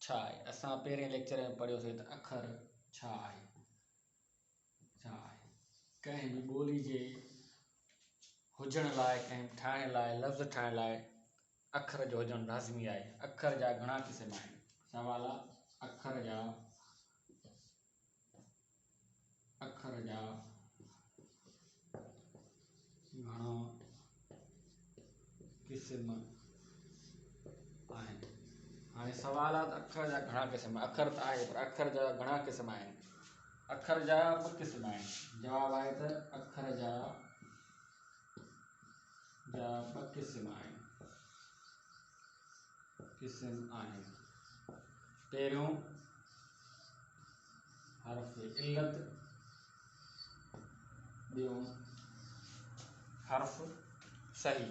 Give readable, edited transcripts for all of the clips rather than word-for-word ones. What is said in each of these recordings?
छा आहे। असां पहिरें लेक्चर में पढ़ियोसीं त अखर छा आहे। कंहिं बि ॿोली जे हुजण लाइ, कंहिं ठाहिण लाइ, लफ़्ज़ ठाहिण लाइ अखर जो हुजणु लाज़मी आहे। अखर जा घणा क़िस्म आहिनि। सवाल आहे अखर जा घणा क़िस्म आहिनि। हाणे सवाल आहे त अखर जा घणा क़िस्म। अखर त आहे पर अखर जा घणा क़िस्म आहिनि। अखर जा 2 क़िस्म आहिनि। जवाब आहे त अखर जा 2 क़िस्म आहिनि। पहिरियों हर्फ़ इल्लत, ॿियों हर्फ़ सही।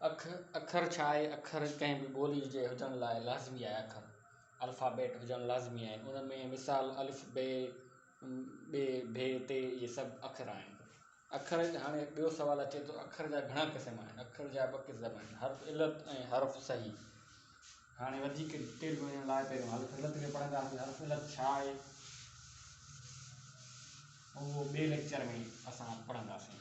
अखर छा आहे। अखर कंहिं बि ॿोली जे हुजण लाइ लाज़मी आहे। अखर अल्फ़ाबेट हुजणु लाज़मी आहिनि। उन में मिसाल अलिफ़ बे ॿे भे ते इहे सभु अखर आहिनि। अखर हाणे ॿियो सुवालु अचे थो अखर जा घणा क़िस्म आहिनि। अखर जा 2 क़िस्म आहिनि, हर्फ़ इल्लत ऐं हर्फ़ सही। हाणे वधीक डिटेल वञण लाइ पहिरियों हर्फ़ इल्लत खे पढ़ंदासीं। हर्फ़ इल्लत छा आहे उहो ॿिए लेक्चर में असां पढ़ंदासीं।